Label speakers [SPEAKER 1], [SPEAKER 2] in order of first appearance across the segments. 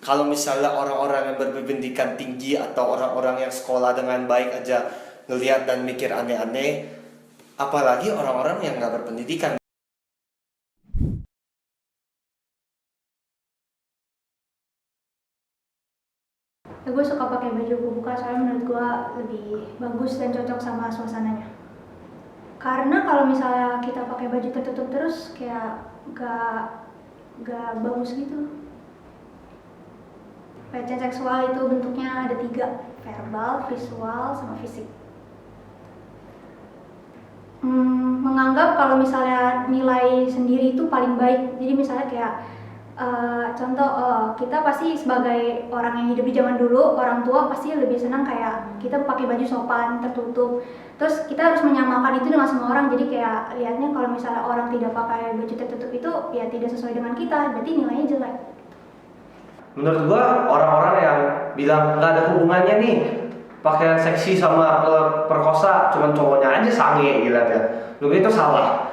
[SPEAKER 1] Kalau misalnya orang-orang yang berpendidikan tinggi atau orang-orang yang sekolah dengan baik aja ngelihat dan mikir aneh-aneh, apalagi orang-orang yang nggak berpendidikan.
[SPEAKER 2] Ya, gue suka pakai baju kebuka soalnya menurut gue lebih bagus dan cocok sama suasananya. Karena kalau misalnya kita pakai baju tertutup terus kayak gak bagus gitu. Pelecehan seksual itu bentuknya ada 3, verbal, visual, sama fisik. Menganggap kalau misalnya nilai sendiri itu paling baik. Jadi misalnya kayak contoh, kita pasti sebagai orang yang hidup di zaman dulu, orang tua pasti lebih senang kayak kita pakai baju sopan, tertutup. Terus kita harus menyamakan itu dengan semua orang. Jadi kayak lihatnya kalau misalnya orang tidak pakai baju tertutup itu ya tidak sesuai dengan kita, berarti nilainya jelek.
[SPEAKER 1] Menurut gua orang-orang yang bilang nggak ada hubungannya nih pakaian seksi sama perkosa, cuman cowoknya aja sange gitu ya. Lu itu salah.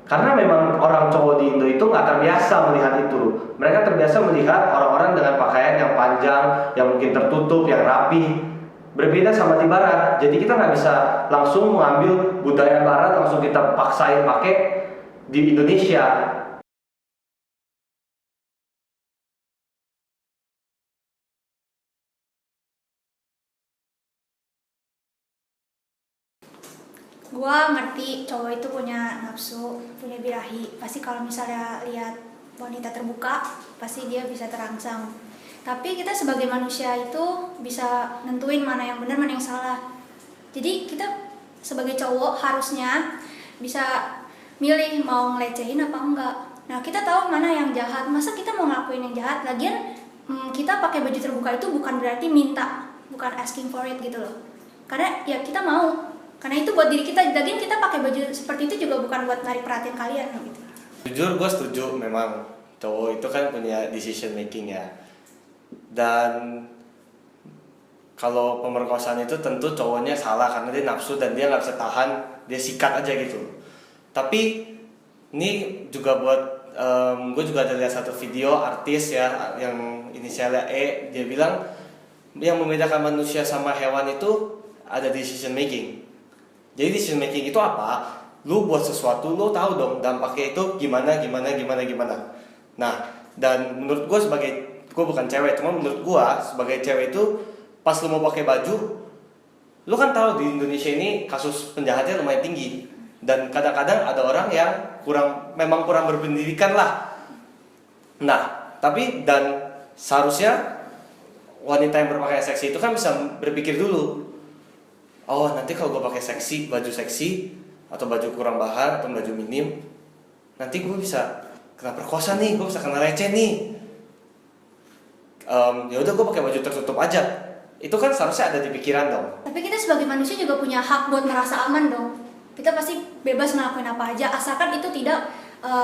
[SPEAKER 1] Karena memang orang cowok di Indo itu nggak terbiasa melihat itu. Mereka terbiasa melihat orang-orang dengan pakaian yang panjang, yang mungkin tertutup, yang rapi. Berbeda sama di Barat. Jadi kita nggak bisa langsung mengambil budaya Barat langsung kita paksain pakai di Indonesia.
[SPEAKER 2] Gua ngerti cowok itu punya nafsu, punya birahi. Pasti kalau misalnya lihat wanita terbuka, pasti dia bisa terangsang. Tapi kita sebagai manusia itu bisa nentuin mana yang benar, mana yang salah. Jadi kita sebagai cowok harusnya bisa milih mau ngelecehin apa enggak. Nah, kita tahu mana yang jahat. Masa kita mau ngelakuin yang jahat? Lagian kita pakai baju terbuka itu bukan berarti minta, bukan asking for it gitu loh. Karena ya kita mau. Karena itu buat diri kita, lagian kita pakai baju seperti itu juga bukan buat narik perhatian kalian gitu.
[SPEAKER 1] Jujur gue setuju, memang cowok itu kan punya decision making ya. Dan kalau pemerkosaan itu tentu cowoknya salah karena dia nafsu dan dia nggak bisa tahan, dia sikat aja gitu. Tapi ini juga buat gue juga ada lihat satu video artis ya yang inisialnya E, dia bilang yang membedakan manusia sama hewan itu ada decision making. Jadi decision making itu apa? Lu buat sesuatu, lu tahu dong dampaknya itu gimana. Nah, dan menurut gue gue bukan cewek, cuma menurut gue sebagai cewek itu pas lu mau pakai baju, lu kan tahu di Indonesia ini kasus penjahatnya lumayan tinggi. Dan kadang-kadang ada orang yang memang kurang berpendidikan lah. Nah, tapi dan seharusnya wanita yang berpakaian seksi itu kan bisa berpikir dulu. Oh, nanti kalau gue pakai baju seksi atau baju kurang bahan atau baju minim, nanti gue bisa kena perkosa nih, gue bisa kena leceh nih. Ya udah gue pakai baju tertutup aja. Itu kan seharusnya ada di pikiran dong.
[SPEAKER 2] Tapi kita sebagai manusia juga punya hak buat merasa aman dong. Kita pasti bebas ngelakuin apa aja, asalkan itu tidak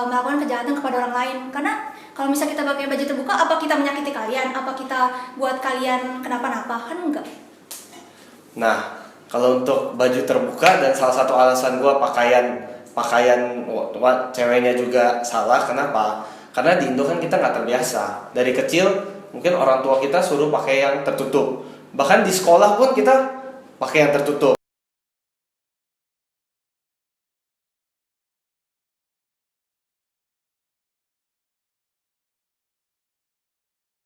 [SPEAKER 2] melakukan kejahatan kepada orang lain. Karena kalau misalnya kita pakai baju terbuka, apa kita menyakiti kalian? Apa kita buat kalian kenapa-napa? Kan enggak.
[SPEAKER 1] Nah, kalau untuk baju terbuka dan salah satu alasan gue pakaian ceweknya juga salah. Kenapa? Karena di Indo kan kita nggak terbiasa. Dari kecil mungkin orang tua kita suruh pakai yang tertutup. Bahkan di sekolah pun kita pakai yang tertutup.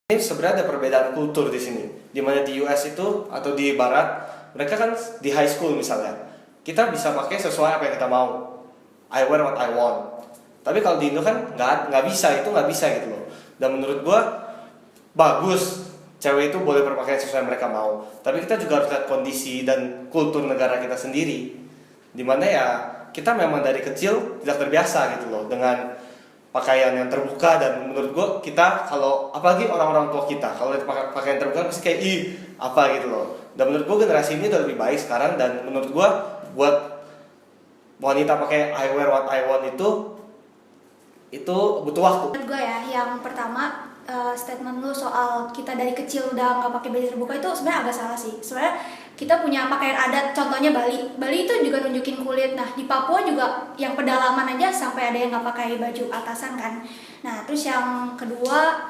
[SPEAKER 1] Ini sebenarnya ada perbedaan kultur di sini. Dimana di US itu atau di Barat, mereka kan di high school misalnya, kita bisa pakai sesuai apa yang kita mau. I wear what I want. Tapi kalau di Indo kan nggak bisa gitu loh. Dan menurut gua bagus cewek itu boleh berpakaian sesuai yang mereka mau. Tapi kita juga harus lihat kondisi dan kultur negara kita sendiri. Dimana ya kita memang dari kecil tidak terbiasa gitu loh dengan pakaian yang terbuka. Dan menurut gue kita kalau apalagi orang-orang tua kita kalau pakaian terbuka pasti kayak apa gitu loh. Dan menurut gue generasi ini udah lebih baik sekarang. Dan menurut gue buat wanita pakai I wear what I want itu butuh waktu.
[SPEAKER 2] Menurut gue ya, yang pertama statement lu soal kita dari kecil udah nggak pakai baju terbuka itu sebenarnya agak salah sih. Sebenarnya kita punya pakaian adat, contohnya Bali. Bali itu juga nunjukin kulit. Nah, di Papua juga yang pedalaman aja sampai ada yang nggak pakai baju atasan kan. Nah, terus yang kedua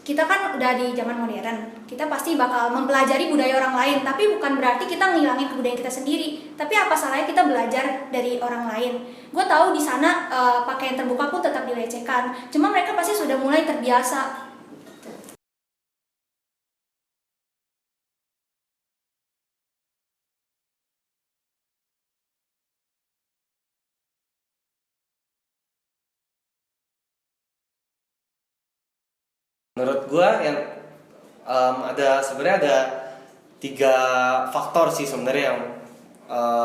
[SPEAKER 2] kita kan udah di zaman modern, kita pasti bakal mempelajari budaya orang lain, tapi bukan berarti kita ngilangin kebudayaan kita sendiri. Tapi apa salahnya kita belajar dari orang lain? Gue tahu di sana pakaian terbuka pun tetap dilecehkan, cuma mereka pasti sudah mulai terbiasa.
[SPEAKER 1] Menurut gua yang sebenarnya ada 3 faktor sih sebenarnya yang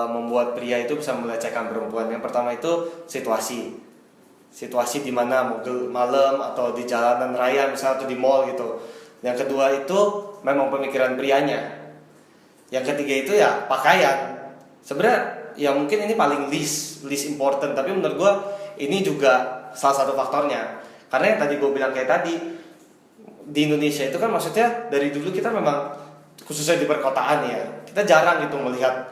[SPEAKER 1] membuat pria itu bisa melecehkan perempuan. Yang pertama itu situasi di mana malam atau di jalanan raya misalnya atau di mall gitu. Yang kedua itu memang pemikiran prianya. Yang ketiga itu ya pakaian. Sebenarnya ya mungkin ini paling least important, tapi menurut gua ini juga salah satu faktornya. Karena yang tadi gue bilang kayak tadi, di Indonesia itu kan maksudnya dari dulu kita memang khususnya di perkotaan ya, kita jarang gitu melihat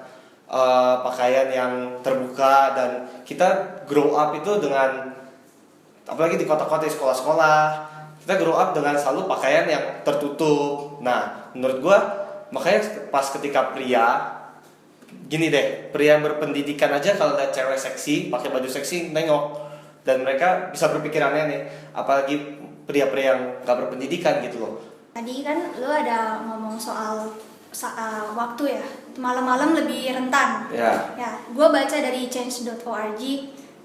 [SPEAKER 1] pakaian yang terbuka, dan kita grow up itu dengan, apalagi di kota-kota, di sekolah-sekolah, kita grow up dengan selalu pakaian yang tertutup. Nah, menurut gua makanya pas ketika pria, gini deh, pria yang berpendidikan aja kalau lihat cewek seksi pakai baju seksi nengok, dan mereka bisa berpikir aneh-aneh, apalagi pria-pria yang gak berpendidikan gitu loh.
[SPEAKER 2] Tadi kan lo ada ngomong soal waktu ya, malam-malam lebih rentan.
[SPEAKER 1] Ya.
[SPEAKER 2] Ya, gue baca dari change.org,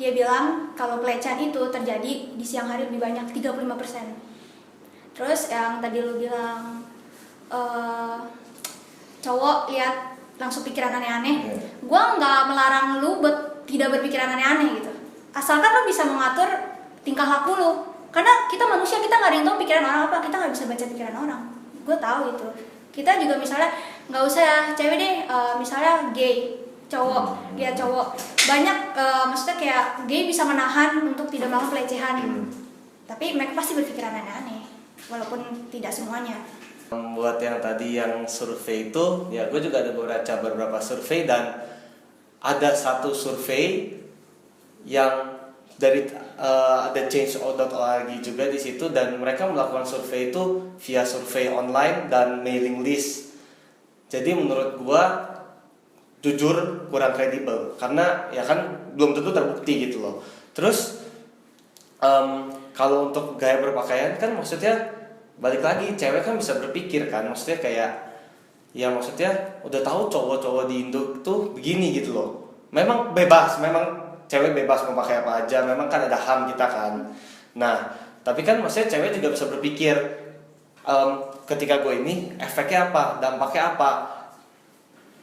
[SPEAKER 2] dia bilang kalau pelecehan itu terjadi di siang hari lebih banyak, 35%. Terus yang tadi lo bilang cowok lihat langsung pikiran aneh-aneh, gue nggak melarang lo tidak berpikiran aneh-aneh gitu, asalkan lo bisa mengatur tingkah laku lo. Karena kita manusia, kita nggak ada yang tahu pikiran orang apa, kita nggak bisa baca pikiran orang. Gue tahu itu. Kita juga misalnya nggak usah ya cewek deh, misalnya gay, cowok, dia cowok banyak, maksudnya kayak gay bisa menahan untuk tidak melakukan pelecehan. Tapi mereka pasti berpikiran aneh-aneh, walaupun tidak semuanya.
[SPEAKER 1] Buat yang tadi yang survei itu, ya gue juga ada baca beberapa survei, dan ada satu survei yang dari ada change.org juga di situ, dan mereka melakukan survei itu via survei online dan mailing list. Jadi menurut gua jujur kurang kredibel, karena ya kan belum tentu terbukti gitu loh. Terus kalau untuk gaya berpakaian kan maksudnya balik lagi, cewek kan bisa berpikir kan, maksudnya kayak ya maksudnya udah tahu cowok-cowok di Indo tuh begini gitu loh. Memang bebas, memang cewek bebas mau pakai apa aja, memang kan ada HAM kita kan. Nah, tapi kan maksudnya cewek juga bisa berpikir, ketika gue ini efeknya apa, dampaknya apa.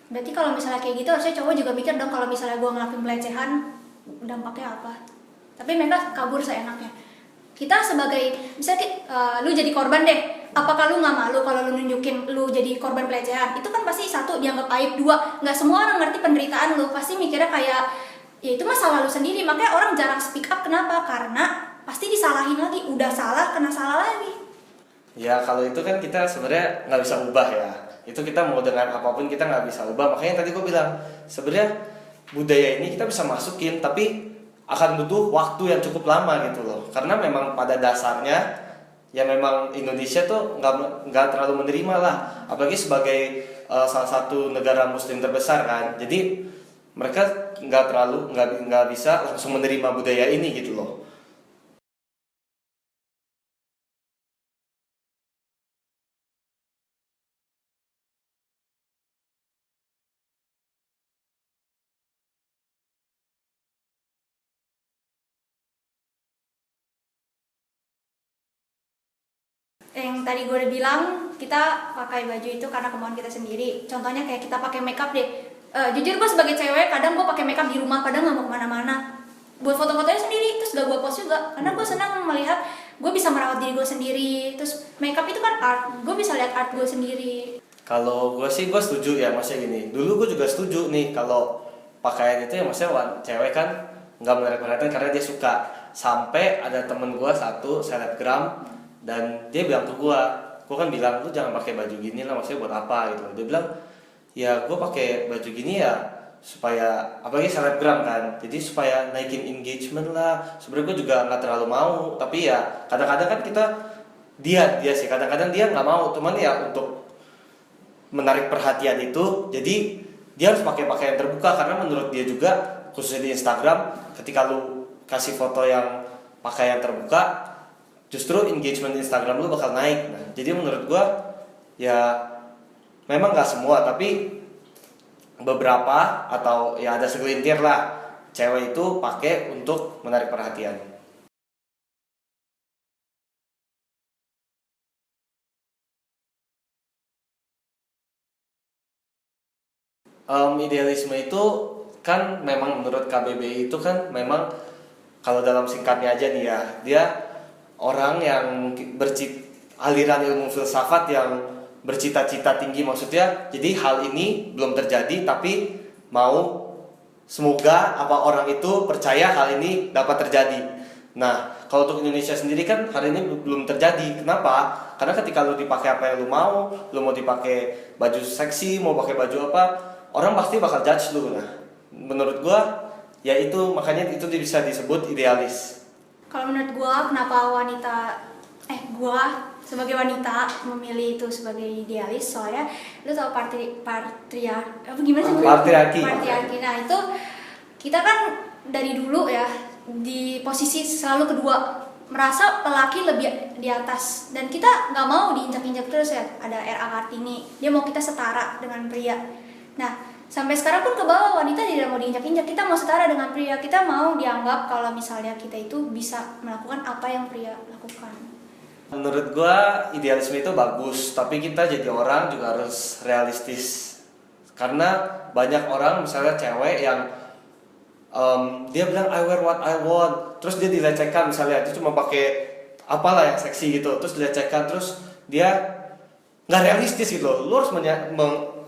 [SPEAKER 2] Berarti kalau misalnya kayak gitu, harusnya cowok juga mikir dong, kalau misalnya gue ngelakuin pelecehan, dampaknya apa. Tapi mereka kabur seenaknya. Kita sebagai, misalnya lu jadi korban deh, apakah lu nggak malu kalau lu nunjukin lu jadi korban pelecehan? Itu kan pasti satu dianggap aib, dua nggak semua orang ngerti penderitaan lu, pasti mikirnya kayak ya itu masalah lu sendiri. Makanya orang jarang speak up. Kenapa? Karena pasti disalahin lagi, udah salah kena salah lagi.
[SPEAKER 1] Ya kalau itu kan kita sebenarnya nggak bisa ubah ya, itu kita mau dengan apapun kita nggak bisa ubah. Makanya tadi gue bilang sebenarnya budaya ini kita bisa masukin, tapi akan butuh waktu yang cukup lama gitu loh, karena memang pada dasarnya ya memang Indonesia tuh nggak terlalu menerima lah, apalagi sebagai salah satu negara muslim terbesar kan. Jadi mereka nggak bisa langsung menerima budaya ini gitu loh.
[SPEAKER 2] Yang tadi gue udah bilang, kita pakai baju itu karena kemauan kita sendiri. Contohnya kayak kita pakai makeup deh. Jujur gue sebagai cewek, kadang gue pakai makeup di rumah, kadang nggak mau kemana-mana. Buat foto-fotonya sendiri, terus gak gue post juga. Karena gue senang melihat gue bisa merawat diri gue sendiri. Terus makeup itu kan art, gue bisa lihat art gue sendiri.
[SPEAKER 1] Kalau gue sih gue setuju ya, maksudnya gini. Dulu gue juga setuju nih kalau pakaian itu ya maksudnya cewek kan nggak menarik-narikan karena dia suka. Sampai ada temen gue satu selebgram, dan dia bilang ke gue kan bilang, lu jangan pakai baju gini lah, maksudnya buat apa gitu. Dia bilang, ya gue pakai baju gini ya supaya, apalagi selebgram kan, jadi supaya naikin engagement lah. Sebenarnya gue juga nggak terlalu mau, tapi ya kadang-kadang kan kita dia sih kadang-kadang dia nggak mau, cuman ya untuk menarik perhatian itu jadi dia harus pakai pakaian terbuka, karena menurut dia juga khususnya di Instagram ketika lu kasih foto yang pakaian terbuka justru engagement Instagram lu bakal naik. Nah, jadi menurut gua ya memang nggak semua, tapi beberapa atau ya ada segelintir lah cewek itu pakai untuk menarik perhatian. Idealisme itu kan memang menurut KBBI itu kan memang kalau dalam singkatnya aja nih ya, dia orang yang mungkin aliran ilmu filsafat yang bercita-cita tinggi, maksudnya jadi hal ini belum terjadi tapi mau semoga apa orang itu percaya hal ini dapat terjadi. Nah, kalau untuk Indonesia sendiri kan hal ini belum terjadi. Kenapa? Karena ketika lu dipakai apa yang lu mau dipakai baju seksi, mau pakai baju apa, orang pasti bakal judge lu. Nah, menurut gua ya itu makanya itu bisa disebut idealis.
[SPEAKER 2] Kalau menurut gua kenapa gua sebagai wanita memilih itu sebagai idealis, soalnya lu tau patriarki. Nah, itu kita kan dari dulu ya di posisi selalu kedua, merasa lelaki lebih di atas, dan kita nggak mau diinjak-injak terus ya. Ada R.A. Kartini, dia mau kita setara dengan pria. Nah, sampai sekarang pun ke bawah, wanita tidak mau diinjak-injak, kita mau setara dengan pria, kita mau dianggap kalau misalnya kita itu bisa melakukan apa yang pria lakukan.
[SPEAKER 1] Menurut gua idealisme itu bagus, tapi kita jadi orang juga harus realistis. Karena banyak orang misalnya cewek yang dia bilang I wear what I want, terus dia dilecehkan, misalnya dia cuma pakai apalah yang seksi gitu, terus dilecehkan, terus dia nggak realistis gitu loh. Lu harus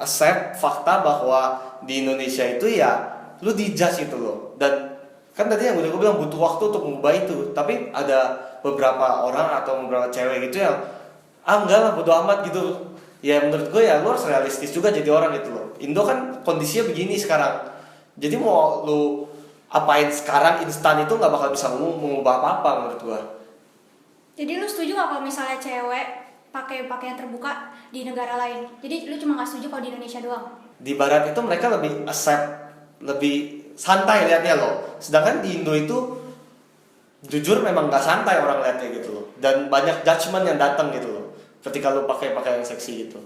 [SPEAKER 1] accept fakta bahwa di Indonesia itu ya lu dijudge gitu loh. Dan kan tadi yang udah gue bilang butuh waktu untuk mengubah itu, tapi ada beberapa orang atau beberapa cewek gitu yang enggak lah bodo amat gitu. Ya menurut gue ya lu harus realistis juga jadi orang gitu loh. Indo kan kondisinya begini sekarang, jadi mau lu apain sekarang instan itu nggak bakal bisa mengubah apa-apa menurut gue.
[SPEAKER 2] Jadi lu setuju nggak kalau misalnya cewek pakai pakaian terbuka di negara lain? Jadi lu cuma nggak setuju kalau di Indonesia doang?
[SPEAKER 1] Di barat itu mereka lebih accept, lebih santai liatnya loh. Sedangkan di Indo itu jujur memang nggak santai orang liatnya gitu loh. Dan banyak judgement yang datang gitu loh ketika lu pakai pakaian seksi gitu.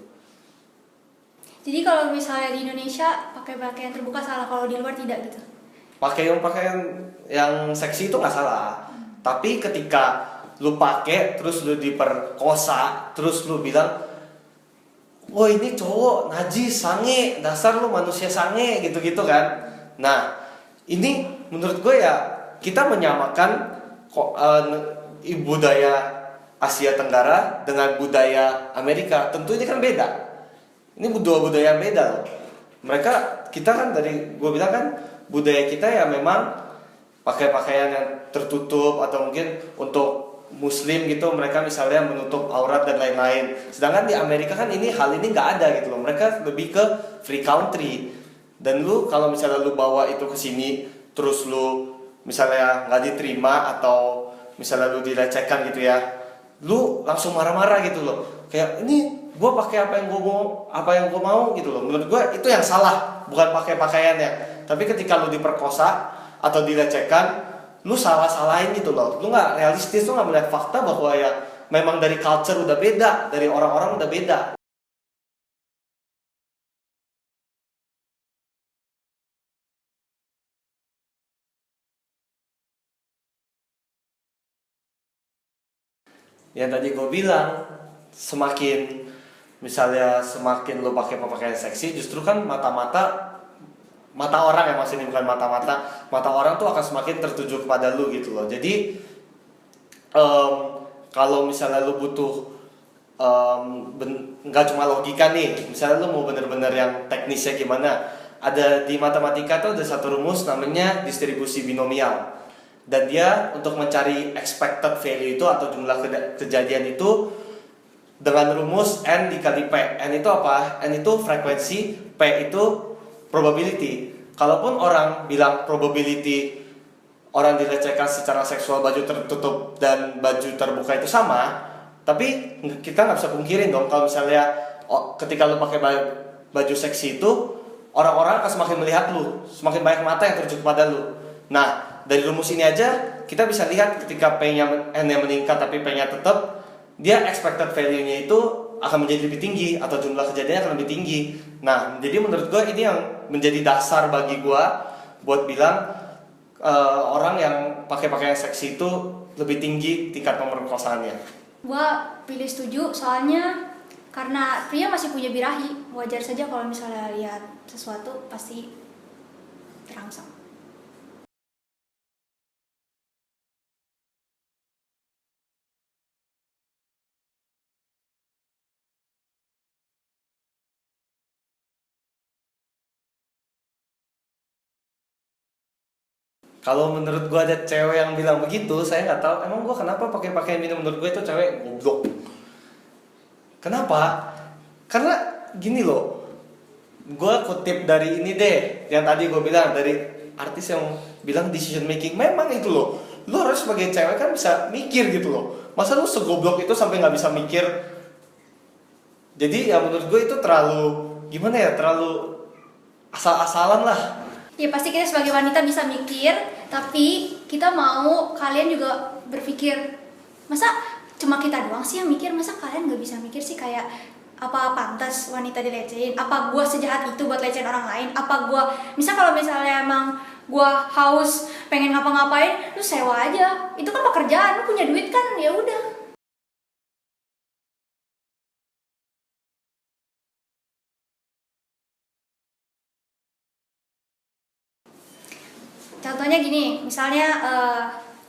[SPEAKER 2] Jadi kalau misalnya di Indonesia pakai pakaian terbuka salah, kalau di luar tidak gitu?
[SPEAKER 1] Pakaian yang seksi itu nggak salah, tapi ketika lu pakai terus lu diperkosa, terus lu bilang, wah ini cowok najis, sange, dasar lu manusia sange gitu-gitu kan. Nah ini menurut gue ya kita menyamakan budaya Asia Tenggara dengan budaya Amerika. Tentu ini kan beda, ini dua budaya yang beda loh. Kita kan dari gue bilang kan budaya kita ya memang pakai pakaian yang tertutup, atau mungkin untuk muslim gitu mereka misalnya menutup aurat dan lain-lain. Sedangkan di Amerika kan hal ini nggak ada gitu loh. Mereka lebih ke free country. Dan lu kalau misalnya lu bawa itu ke sini terus lu misalnya nggak diterima atau misalnya lu dilecehkan gitu ya, lu langsung marah-marah gitu loh. Kayak ini gue pakai apa yang gue mau gitu loh. Menurut gue itu yang salah, bukan pakai pakaiannya. Tapi ketika lu diperkosa atau dilecehkan, lu salah-salahin gitu loh. Lu nggak realistis, lu nggak melihat fakta bahwa ya memang dari culture udah beda, dari orang-orang udah beda. Yang tadi gue bilang, semakin lu pakai pakaian seksi, justru kan mata orang ya, maksudnya bukan mata orang tuh akan semakin tertuju kepada lu gitu loh. Jadi kalau misalnya lu butuh nggak cuma logika nih, misalnya lu mau bener-bener yang teknisnya gimana, ada di matematika tuh ada satu rumus namanya distribusi binomial, dan dia untuk mencari expected value itu atau jumlah kejadian itu dengan rumus N dikali P. N itu apa? N itu frekuensi, P itu probability. Kalaupun orang bilang probability orang dilecehkan secara seksual baju tertutup dan baju terbuka itu sama, Tapi kita nggak bisa pungkirin dong kalau misalnya ketika lu pakai baju seksi itu, orang-orang akan semakin melihat lu, semakin banyak mata yang tertuju pada lu. Nah, dari rumus ini aja kita bisa lihat ketika P-nya meningkat tapi P-nya tetap, dia expected value-nya itu akan menjadi lebih tinggi atau jumlah kejadiannya akan lebih tinggi. Nah, jadi menurut gue ini yang menjadi dasar bagi gue buat bilang orang yang pakai pakaian seksi itu lebih tinggi tingkat pemerkosaannya.
[SPEAKER 2] Gua pilih setuju soalnya karena pria masih punya birahi, wajar saja kalau misalnya lihat sesuatu pasti terangsang.
[SPEAKER 1] Kalau menurut gue ada cewek yang bilang begitu, saya nggak tahu. Emang gue kenapa pakai pakaian ini? Menurut gue itu cewek goblok. Kenapa? Karena gini loh. Gue kutip dari ini deh, yang tadi gue bilang dari artis yang bilang decision making. Memang itu loh. Lo harus sebagai cewek kan bisa mikir gitu loh. Masa lo segoblok itu sampai nggak bisa mikir? Jadi ya menurut gue itu terlalu gimana ya? Terlalu asal-asalan lah.
[SPEAKER 2] Ya pasti kita sebagai wanita bisa mikir, tapi kita mau kalian juga berpikir. Masa cuma kita doang sih yang mikir, masa kalian gak bisa mikir sih kayak apa pantas wanita dilecehin? Apa gue sejahat itu buat lecehin orang lain? Apa gue, kalau misalnya emang gue haus pengen ngapa-ngapain, lu sewa aja. Itu kan pekerjaan, lu punya duit kan, ya udah. Contohnya gini, misalnya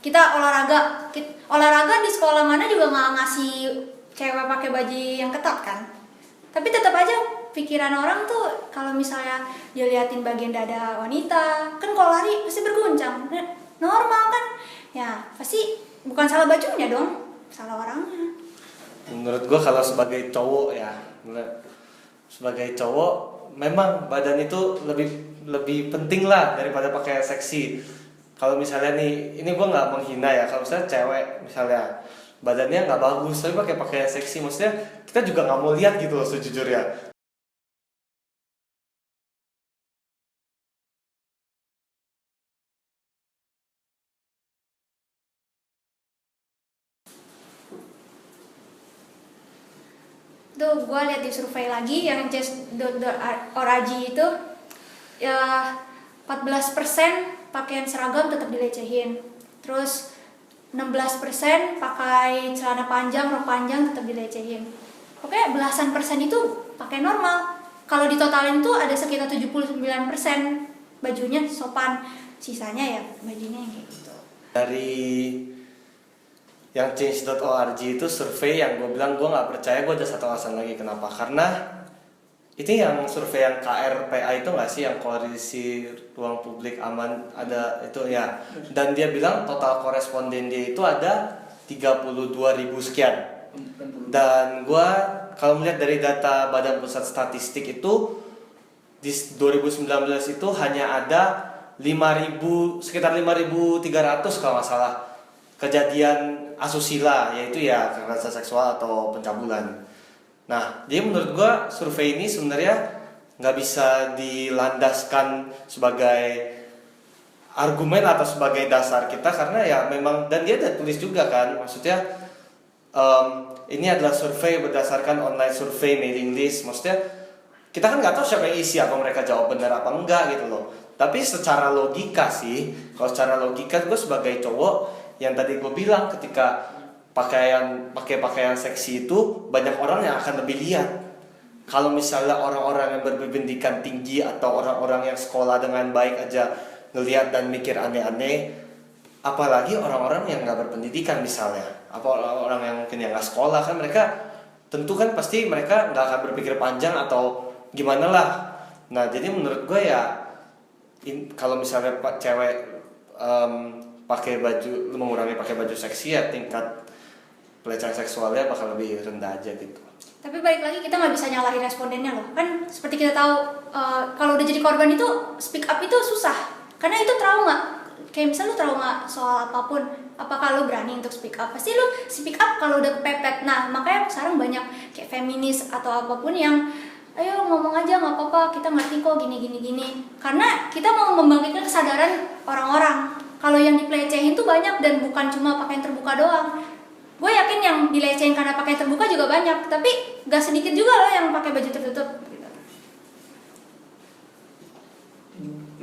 [SPEAKER 2] kita olahraga di sekolah mana juga nggak ngasih cewek pakai baju yang ketat kan, tapi tetap aja pikiran orang tuh kalau misalnya dia liatin bagian dada wanita kan, kalau lari pasti berguncang, normal kan ya, pasti bukan salah bajunya dong, salah orangnya.
[SPEAKER 1] Menurut gue kalau sebagai cowok ya, sebagai cowok memang badan itu lebih penting lah daripada pakaian seksi. Kalau misalnya nih, ini gue nggak menghina ya, kalau misalnya cewek misalnya badannya nggak bagus tapi pakai pakaian seksi, maksudnya kita juga nggak mau lihat gitu loh sejujurnya.
[SPEAKER 2] Tuh gue lihat di survei lagi yang chess.org itu ya, 14% pakaian seragam tetap dilecehin, terus 16% pakai celana panjang, rok panjang tetap dilecehin. Oke, belasan persen itu pakai normal. Kalau ditotalin tuh ada sekitar 79% bajunya sopan, sisanya ya bajunya yang kayak gitu.
[SPEAKER 1] Dari yang change.org itu survei yang gue bilang gue nggak percaya, gue ada satu alasan lagi kenapa. Karena itu yang survei yang KRPA itu nggak sih, yang koalisi ruang publik aman, ada itu ya, dan dia bilang total koresponden dia itu ada 32.000 sekian. Dan gue kalau melihat dari data Badan Pusat Statistik itu di 2019 itu hanya ada 5.000, sekitar 5.300 kalau nggak salah kejadian asusila, yaitu ya kekerasan seksual atau pencabulan. Nah, jadi menurut gue survei ini sebenarnya nggak bisa dilandaskan sebagai argumen atau sebagai dasar kita, karena ya memang, dan dia ada tulis juga kan, maksudnya ini adalah survei berdasarkan online survei mailing list, maksudnya kita kan nggak tahu siapa yang isi, apa mereka jawab benar apa enggak gitu loh. Tapi secara logika sih, kalau secara logika gue sebagai cowok, yang tadi gue bilang, ketika pakai pakaian seksi itu banyak orang yang akan lebih lihat. Kalau misalnya orang-orang yang berpendidikan tinggi atau orang-orang yang sekolah dengan baik aja ngelihat dan mikir aneh-aneh, apalagi orang-orang yang nggak berpendidikan misalnya, apa orang-orang yang mungkin yang nggak sekolah, kan mereka tentu kan pasti mereka nggak akan berpikir panjang atau gimana lah. Nah jadi menurut gue ya, kalau misalnya cewek pakai baju, mengurangi pakai baju seksi, ya tingkat pelecehan seksualnya bakal lebih rendah aja gitu.
[SPEAKER 2] Tapi balik lagi kita nggak bisa nyalahin respondennya loh, kan seperti kita tahu kalau udah jadi korban itu speak up itu susah, karena itu trauma. kayak misal lu trauma soal apapun, apakah lu berani untuk speak up? Pasti lu speak up kalau udah kepepet. Nah makanya sekarang banyak kayak feminis atau apapun yang ayo ngomong aja nggak apa-apa, kita ngerti kok gini, karena kita mau membangkitkan kesadaran orang-orang kalau yang dilecehin tuh banyak dan bukan cuma pakaian terbuka doang. Gue yakin yang dilecehin karena pakaian terbuka juga banyak, tapi gak sedikit juga loh yang pakai baju tertutup gitu.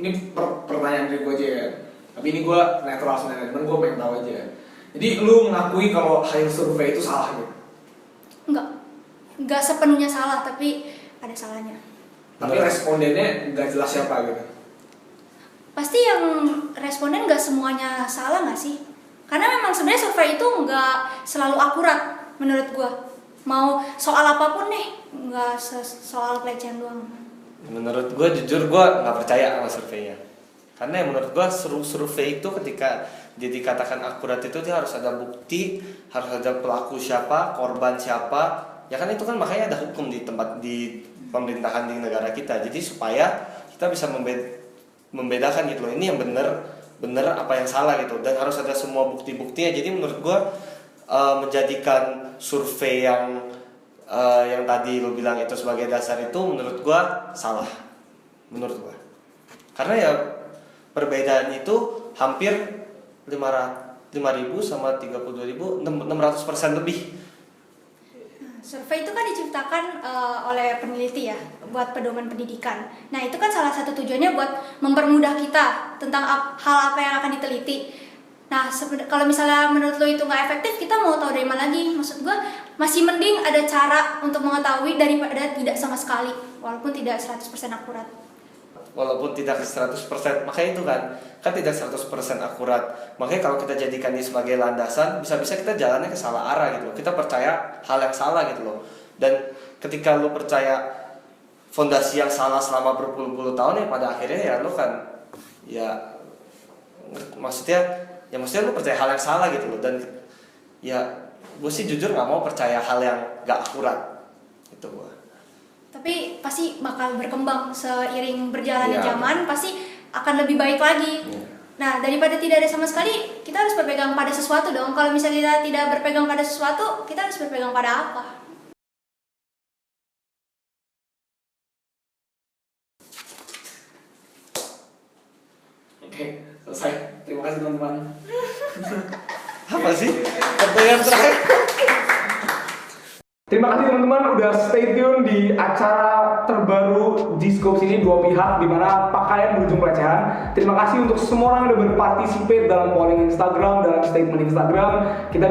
[SPEAKER 3] Ini pertanyaan dari gue aja ya, tapi ini gue netral sebenarnya, cuman gue pengen tahu aja. Jadi lu mengakui kalau hasil survei itu salah gitu?
[SPEAKER 2] Enggak sepenuhnya salah, tapi ada salahnya.
[SPEAKER 3] Tapi respondennya nggak jelas siapa gitu?
[SPEAKER 2] Pasti yang responden nggak semuanya salah nggak sih? Karena memang sebenarnya survei itu nggak selalu akurat menurut gue. Mau soal apapun nih, nggak soal pelecehan doang.
[SPEAKER 1] Menurut gue jujur gue nggak percaya sama surveinya. Karena menurut gue survei itu ketika dia dikatakan akurat itu dia harus ada bukti, harus ada pelaku siapa, korban siapa. Ya kan itu kan makanya ada hukum di pemerintahan di negara kita. Jadi supaya kita bisa membedakan gitu loh, ini yang bener apa yang salah gitu, dan harus ada semua bukti-buktinya. Jadi menurut gue menjadikan survei yang tadi lo bilang itu sebagai dasar itu menurut gue salah, menurut gue. Karena ya perbedaan itu hampir 5.000 sama 32.000, 600% lebih.
[SPEAKER 2] Survei itu kan diciptakan oleh peneliti ya, buat pedoman pendidikan. Nah itu kan salah satu tujuannya buat mempermudah kita tentang hal apa yang akan diteliti. Nah kalau misalnya menurut lo itu nggak efektif, kita mau tahu dari mana lagi? Maksud gue masih mending ada cara untuk mengetahui daripada tidak sama sekali, walaupun tidak 100% akurat.
[SPEAKER 1] Walaupun tidak 100%, makanya itu kan tidak 100% akurat. Makanya kalau kita jadikan ini sebagai landasan, bisa-bisa kita jalannya ke salah arah gitu loh. Kita percaya hal yang salah gitu loh. Dan ketika lu percaya fondasi yang salah selama berpuluh-puluh tahun, ya pada akhirnya ya lu kan maksudnya lu percaya hal yang salah gitu loh. Dan ya gue sih jujur nggak mau percaya hal yang nggak akurat itu gue.
[SPEAKER 2] Tapi pasti bakal berkembang seiring berjalannya zaman, pasti akan lebih baik lagi. Nah daripada tidak ada sama sekali, kita harus berpegang pada sesuatu dong. Kalau misalnya kita tidak berpegang pada sesuatu, kita harus berpegang pada apa?
[SPEAKER 3] Oke, selesai. Terima kasih teman-teman.
[SPEAKER 1] Apa sih pertanyaan terakhir?
[SPEAKER 3] Terima kasih teman-teman udah stay tune di acara terbaru G-Scopes ini, dua pihak di mana pakaian berujung pelecehan. Terima kasih untuk semua orang yang udah berpartisipate dalam polling Instagram, dalam statement Instagram. Kita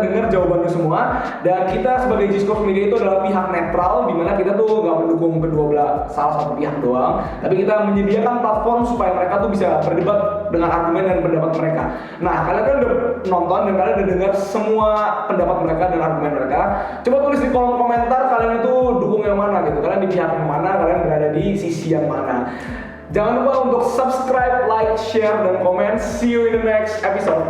[SPEAKER 3] dengar jawabannya semua, dan kita sebagai G-Scopes Media itu adalah pihak netral di mana kita tuh nggak mendukung kedua belah salah satu pihak doang, tapi kita menyediakan platform supaya mereka tuh bisa berdebat dengan argumen dan pendapat mereka. Nah, kalian kan udah nonton dan kalian udah dengar semua pendapat mereka dan argumen mereka. Coba tulis di kolom komentar kalian itu dukung yang mana gitu, kalian di pihak yang mana, kalian berada di sisi yang mana. Jangan lupa untuk subscribe, like, share, dan komen. See you in the next episode.